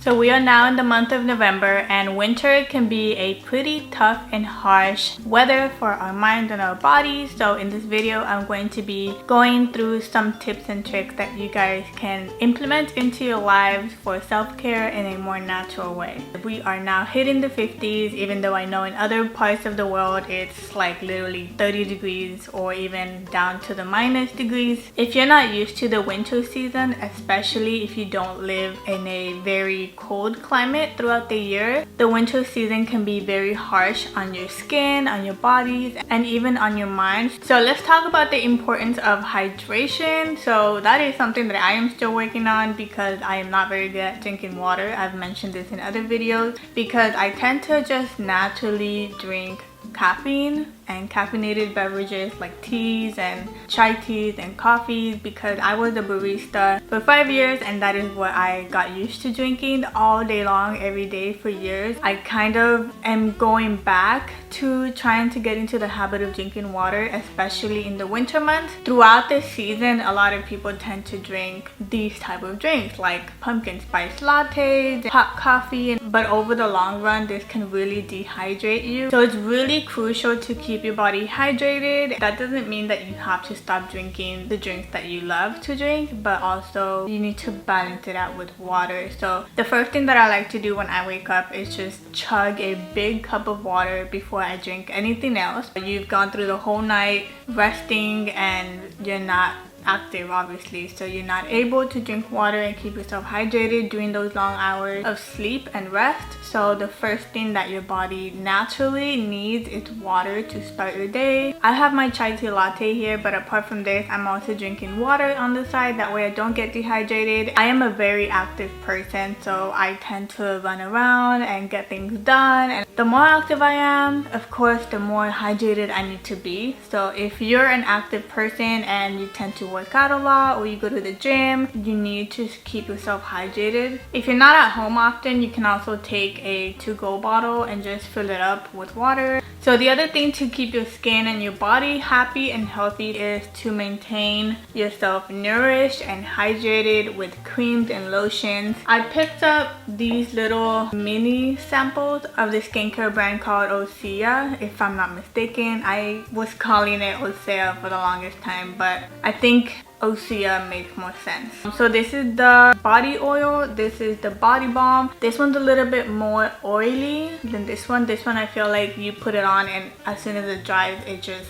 So we are now in the month of November, and winter can be a pretty tough and harsh weather for our minds and our bodies. So in this video, I'm going to be going through some tips and tricks that you guys can implement into your lives for self-care in a more natural way. We are now hitting the 50s, even though I know in other parts of the world it's like literally 30 degrees or even down to the minus degrees. If you're not used to the winter season, especially if you don't live in a very cold climate throughout the year, the winter season can be very harsh on your skin, on your bodies, and even on your mind. So let's talk about the importance of hydration. So that is something that I am still working on because I am not very good at drinking water. I've mentioned this in other videos because I tend to just naturally drink caffeine and caffeinated beverages like teas and chai teas and coffees because I was a barista for 5 years, and that is what I got used to drinking all day long every day for years. I kind of am going back to trying to get into the habit of drinking water, especially in the winter months. Throughout this season, a lot of people tend to drink these type of drinks like pumpkin spice lattes, hot coffee, but over the long run this can really dehydrate you. So it's really crucial to keep your body hydrated. That doesn't mean that you have to stop drinking the drinks that you love to drink, but also you need to balance it out with water. So the first thing that I like to do when I wake up is just chug a big cup of water before I drink anything else. You've gone through the whole night resting and you're not active, obviously, so you're not able to drink water and keep yourself hydrated during those long hours of sleep and rest. So the first thing that your body naturally needs is water to start your day. I have my chai tea latte here, but apart from this, I'm also drinking water on the side. That way I don't get dehydrated. I am a very active person, so I tend to run around and get things done, and the more active I am, of course, the more hydrated I need to be. So if you're an active person and you tend to work out a lot or you go to the gym, you need to keep yourself hydrated. If you're not at home often, you can also take a to-go bottle and just fill it up with water. So the other thing to keep your skin and your body happy and healthy is to maintain yourself nourished and hydrated with creams and lotions. I picked up these little mini samples of the skincare brand called Ósea, if I'm not mistaken. I was calling it Ósea for the longest time, but I think Ósea makes more sense. So this is the body oil, this is the body balm. This one's a little bit more oily than this one. This one I feel like you put it on and as soon as it dries, it just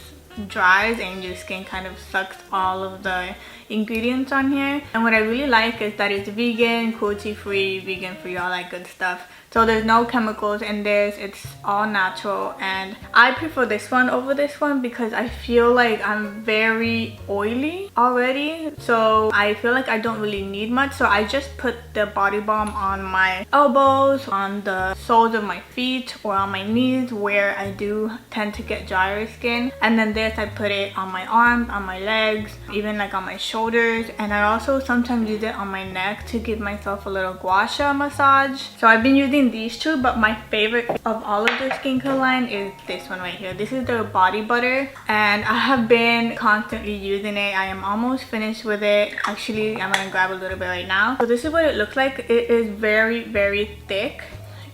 dries and your skin kind of sucks all of the ingredients on here. And what I really like is that it's vegan, cruelty free, vegan free, all that good stuff. So there's no chemicals in this, it's all natural, and I prefer this one over this one because I feel like I'm very oily already, so I feel like I don't really need much. So I just put the body balm on my elbows, on the soles of my feet, or on my knees where I do tend to get drier skin, and then this I put it on my arms, on my legs, even like on my shoulders, and I also sometimes use it on my neck to give myself a little gua sha massage. So I've been using these two, but my favorite of all of the skincare line is this one right here. This is the body butter, and I have been constantly using it. I am almost finished with it. Actually, I'm gonna grab a little bit right now. So this is what it looks like. It is very thick.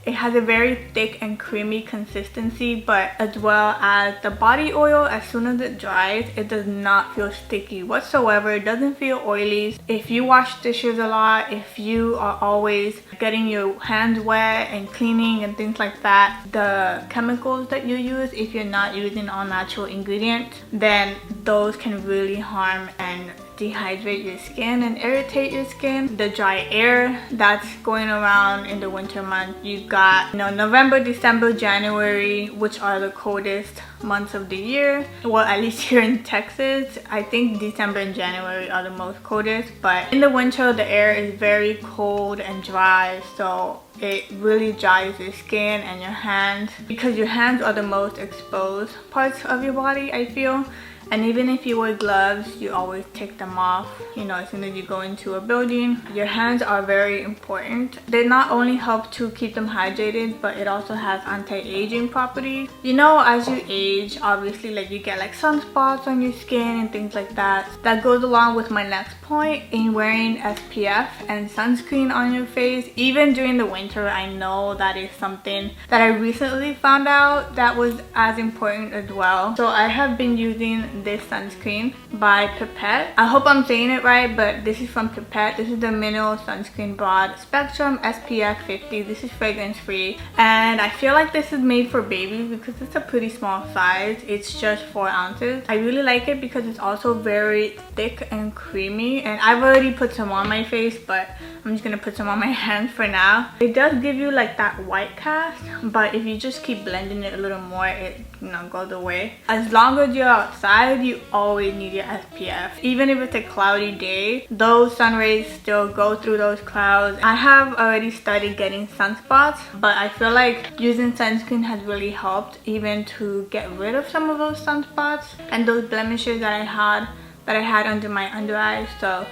It has a very thick and creamy consistency, but as well as the body oil, as soon as it dries, it does not feel sticky whatsoever. It doesn't feel oily. If you wash dishes a lot, if you are always getting your hands wet and cleaning and things like that, the chemicals that you use, if you're not using all natural ingredients, then those can really harm and dehydrate your skin and irritate your skin. The dry air that's going around in the winter months, you've got, you know, November, December, January, which are the coldest months of the year. Well, at least here in Texas, I think December and January are the most coldest, but in the winter the air is very cold and dry, so it really dries your skin and your hands, because your hands are the most exposed parts of your body, I feel. And even if you wear gloves, you always take them off, you know, as soon as you go into a building. Your hands are very important. They not only help to keep them hydrated, but it also has anti-aging properties. You know, as you age, obviously, like, you get like sunspots on your skin and things like that. That goes along with my next point in wearing SPF and sunscreen on your face. Even during the winter, I know that is something that I recently found out that was as important as well. So I have been using this sunscreen by Pipette. I hope I'm saying it right, but this is from Pipette. This is the Mineral Sunscreen Broad Spectrum SPF 50. This is fragrance free, and I feel like this is made for babies because it's a pretty small size. It's just 4 ounces. I really like it because it's also very thick and creamy, and I've already put some on my face, but I'm just gonna put some on my hands for now. It does give you like that white cast, but if you just keep blending it a little more, it, you know, goes away. As long as you're outside, you always need your SPF. Even if it's a cloudy day, those sun rays still go through those clouds. I have already started getting sunspots, but I feel like using sunscreen has really helped even to get rid of some of those sunspots and those blemishes that I had under my under eyes. So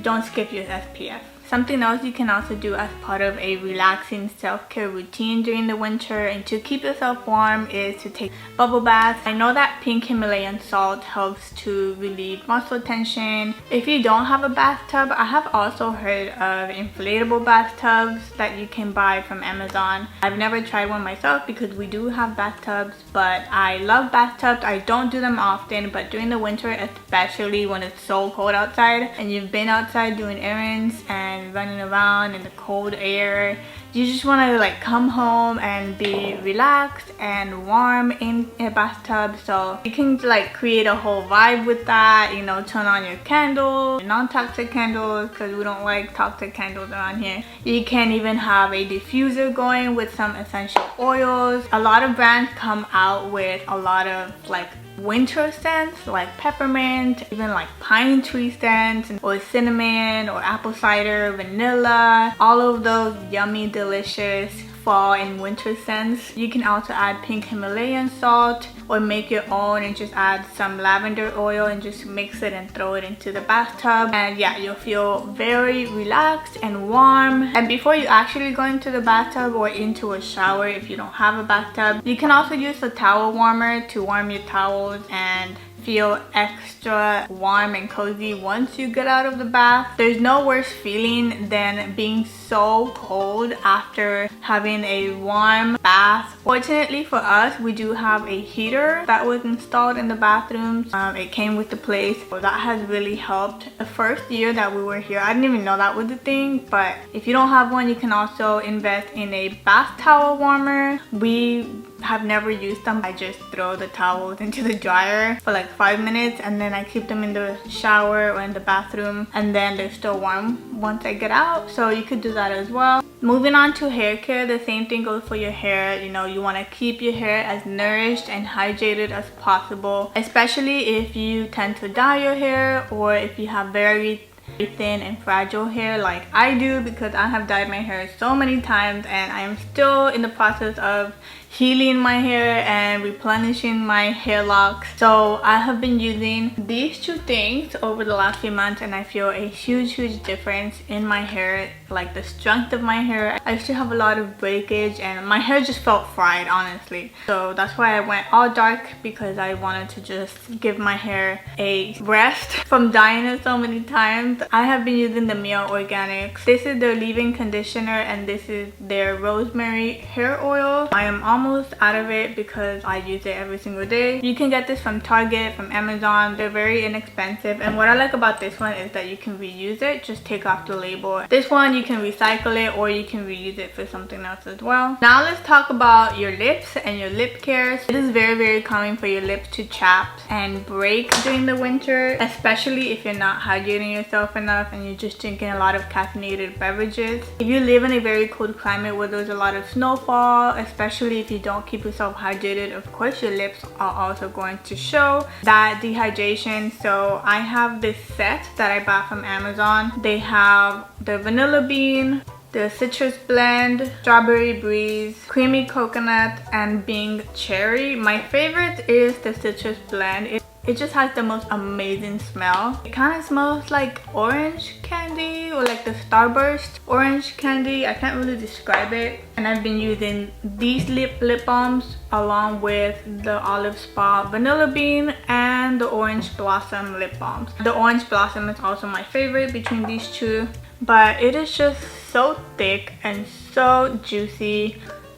don't skip your SPF. Something else you can also do as part of a relaxing self-care routine during the winter and to keep yourself warm is to take bubble baths. I know that pink Himalayan salt helps to relieve muscle tension. If you don't have a bathtub, I have also heard of inflatable bathtubs that you can buy from Amazon. I've never tried one myself because we do have bathtubs, but I love bathtubs. I don't do them often, but during the winter, especially when it's so cold outside and you've been outside doing errands and running around in the cold air, you just want to like come home and be relaxed and warm in a bathtub. So you can like create a whole vibe with that, you know, turn on your candles, non-toxic candles, because we don't like toxic candles around here. You can even have a diffuser going with some essential oils. A lot of brands come out with a lot of like winter scents like peppermint, even like pine tree scents, or cinnamon or apple cider, vanilla, all of those yummy delicious fall and winter scents. You can also add pink Himalayan salt or make your own and just add some lavender oil and just mix it and throw it into the bathtub, and yeah, you'll feel very relaxed and warm. And before you actually go into the bathtub or into a shower, if you don't have a bathtub, you can also use a towel warmer to warm your towels and feel extra warm and cozy once you get out of the bath. There's no worse feeling than being so cold after having a warm bath. Fortunately for us, we do have a heater that was installed in the bathrooms. It came with the place, so that has really helped. The first year that we were here, I didn't even know that was a thing, but if you don't have one, you can also invest in a bath towel warmer. We have never used them. I just throw the towels into the dryer for like 5 minutes, and then I keep them in the shower or in the bathroom, and then they're still warm once I get out. So you could do that as well. Moving on to hair care, the same thing goes for your hair. You know, you want to keep your hair as nourished and hydrated as possible, especially if you tend to dye your hair or if you have very thin and fragile hair like I do, because I have dyed my hair so many times and I am still in the process of healing my hair and replenishing my hair locks. So I have been using these two things over the last few months, and I feel a huge difference in my hair, like the strength of my hair. I used to have a lot of breakage and my hair just felt fried, honestly. So that's why I went all dark, because I wanted to just give my hair a rest from dyeing it so many times. I have been using the Mielle Organics. This is their leave-in conditioner and this is their Rosemary hair oil. I am almost out of it because I use it every single day. You can get this from Target, from Amazon. They're very inexpensive, and what I like about this one is that you can reuse it. Just take off the label. This one you can recycle it or you can reuse it for something else as well. Now let's talk about your lips and your lip care. It is very common for your lips to chap and break during the winter, especially if you're not hydrating yourself enough and you're just drinking a lot of caffeinated beverages. If you live in a very cold climate where there's a lot of snowfall, especially if you don't keep yourself hydrated, of course your lips are also going to show that dehydration. So I have this set that I bought from Amazon. They have the vanilla bean, the citrus blend, strawberry breeze, creamy coconut, and Bing cherry. My favorite is the citrus blend. It just has the most amazing smell. It kind of smells like orange candy or like the Starburst orange candy. I can't really describe it. And I've been using these lip balms along with the Olive Spa Vanilla Bean and the Orange Blossom lip balms. The Orange Blossom is also my favorite between these two, but it is just so thick and so juicy.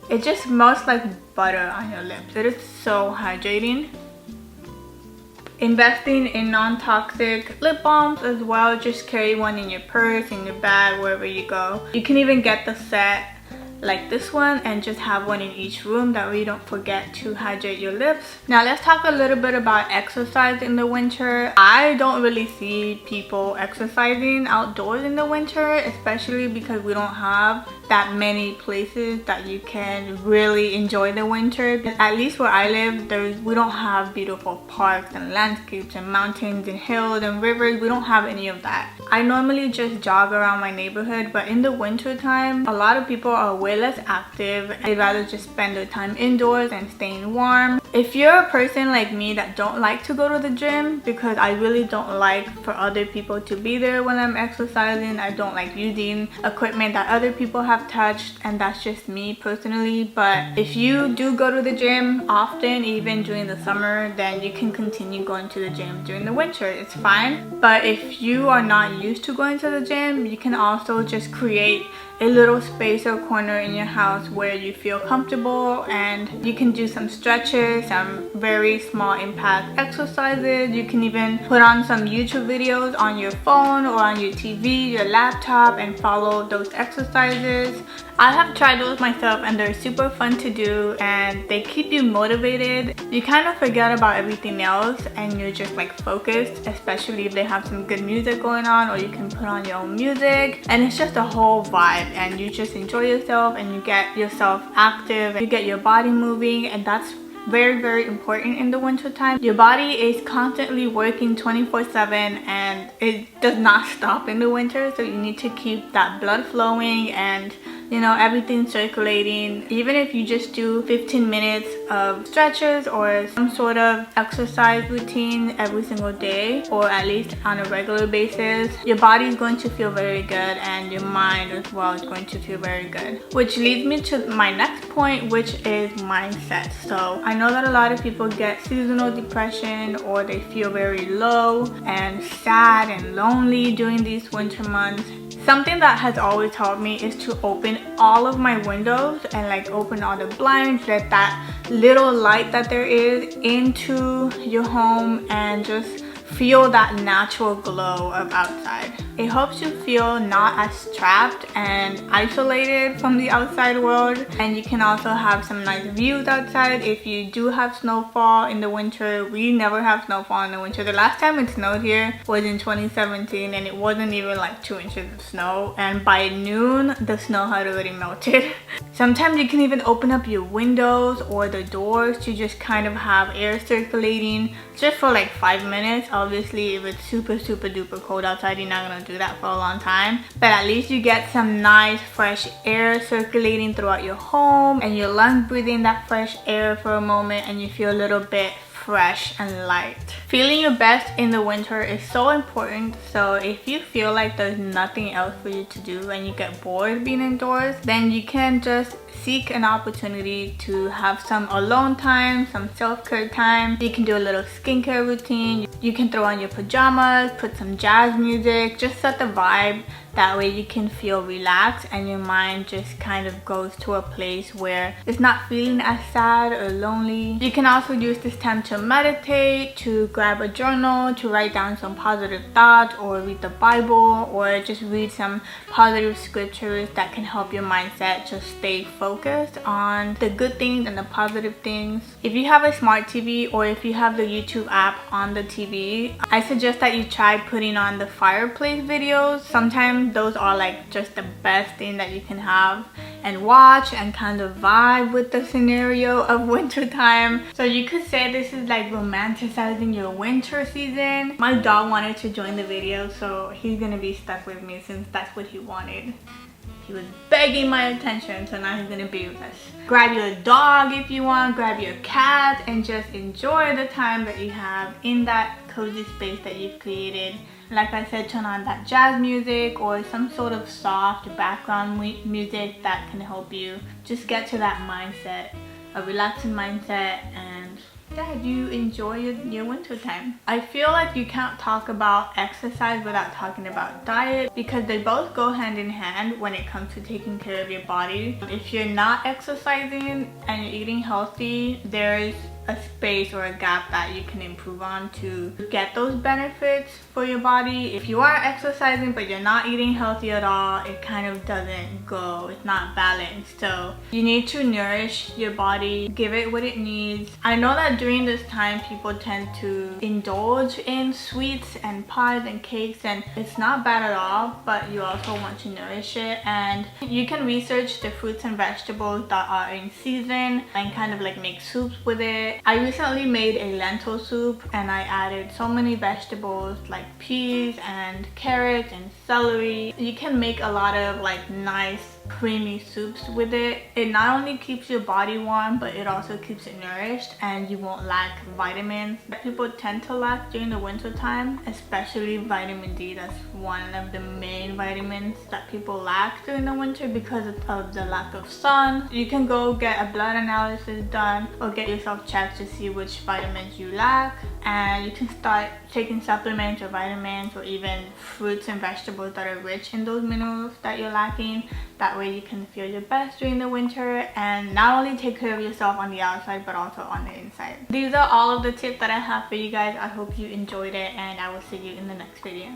It just smells like butter on your lips. It is so hydrating. Investing in non-toxic lip balms as well. Just carry one in your purse, in your bag, wherever you go. You can even get the set like this one and just have one in each room, that way you don't forget to hydrate your lips. Now let's talk a little bit about exercise in the winter. I don't really see people exercising outdoors in the winter, especially because we don't have that many places that you can really enjoy the winter. At least where I live, we don't have beautiful parks and landscapes and mountains and hills and rivers. We don't have any of that. I normally just jog around my neighborhood, but in the winter time, a lot of people are way less active. They'd rather just spend their time indoors and staying warm. If you're a person like me that don't like to go to the gym, because I really don't like for other people to be there when I'm exercising, I don't like using equipment that other people have touched, and that's just me personally. But if you do go to the gym often, even during the summer, then you can continue going to the gym during the winter. It's fine. But if you are not used to going to the gym, you can also just create a little space or corner in your house where you feel comfortable, and you can do some stretches, some very small impact exercises. You can even put on some YouTube videos on your phone or on your TV, your laptop, and follow those exercises. I have tried those myself and they're super fun to do, and they keep you motivated. You kind of forget about everything else and you're just like focused, especially if they have some good music going on, or you can put on your own music, and it's just a whole vibe, and you just enjoy yourself and you get yourself active, you get your body moving, and that's very important in the winter time. Your body is constantly working 24/7 and it does not stop in the winter, so you need to keep that blood flowing and, you know, everything circulating. Even if you just do 15 minutes of stretches or some sort of exercise routine every single day, or at least on a regular basis, your body is going to feel very good, and your mind as well is going to feel very good. Which leads me to my next point, which is mindset. So I know that a lot of people get seasonal depression, or they feel very low and sad and lonely during these winter months. Something that has always helped me is to open all of my windows and like open all the blinds, let that little light that there is into your home, and just feel that natural glow of outside. It helps you feel not as trapped and isolated from the outside world, and you can also have some nice views outside. If you do have snowfall in the winter, we never have snowfall in the winter. The last time it snowed here was in 2017, and it wasn't even like 2 inches of snow, and by noon the snow had already melted. Sometimes you can even open up your windows or the doors to just kind of have air circulating just for like 5 minutes. Obviously, if it's super duper cold outside, you're not gonna do that for a long time, but at least you get some nice fresh air circulating throughout your home, and your lungs breathing that fresh air for a moment, and you feel a little bit fresh and light. Feeling your best in the winter is so important. So if you feel like there's nothing else for you to do and you get bored being indoors, then you can just seek an opportunity to have some alone time, some self-care time. You can do a little skincare routine. You can throw on your pajamas, put some jazz music, just set the vibe. That way you can feel relaxed and your mind just kind of goes to a place where it's not feeling as sad or lonely. You can also use this time to meditate, to grab a journal, to write down some positive thoughts, or read the Bible, or just read some positive scriptures that can help your mindset just stay focused on the good things and the positive things. If you have a smart TV, or if you have the YouTube app on the TV, I suggest that you try putting on the fireplace videos. Sometimes those are like just the best thing that you can have and watch and kind of vibe with the scenario of winter time. So you could say this is like romanticizing your winter season. My dog wanted to join the video, so he's gonna be stuck with me since that's what he wanted. He was begging my attention, so now he's gonna be with us. Grab your dog if you want, grab your cat, and just enjoy the time that you have in that cozy space that you've created. Like I said, turn on that jazz music or some sort of soft background music that can help you just get to that mindset, a relaxing mindset, and yeah, you enjoy your winter time. I feel like you can't talk about exercise without talking about diet, because they both go hand in hand when it comes to taking care of your body. If you're not exercising and you're eating healthy, there's a space or a gap that you can improve on to get those benefits for your body. If you are exercising but you're not eating healthy at all, it kind of doesn't go, it's not balanced. So you need to nourish your body, give it what it needs. I know that during this time people tend to indulge in sweets and pies and cakes, and it's not bad at all, but you also want to nourish it. And you can research the fruits and vegetables that are in season and kind of like make soups with it. I recently made a lentil soup and I added so many vegetables like peas and carrots and celery. You can make a lot of like nice creamy soups with it. It not only keeps your body warm, but it also keeps it nourished, and you won't lack vitamins that people tend to lack during the winter time, especially vitamin D. That's one of the main vitamins that people lack during the winter because of the lack of sun. You can go get a blood analysis done or get yourself checked to see which vitamins you lack, and you can start taking supplements or vitamins or even fruits and vegetables that are rich in those minerals that you're lacking. That way you can feel your best during the winter and not only take care of yourself on the outside but also on the inside. These are all of the tips that I have for you guys. I hope you enjoyed it, and I will see you in the next video.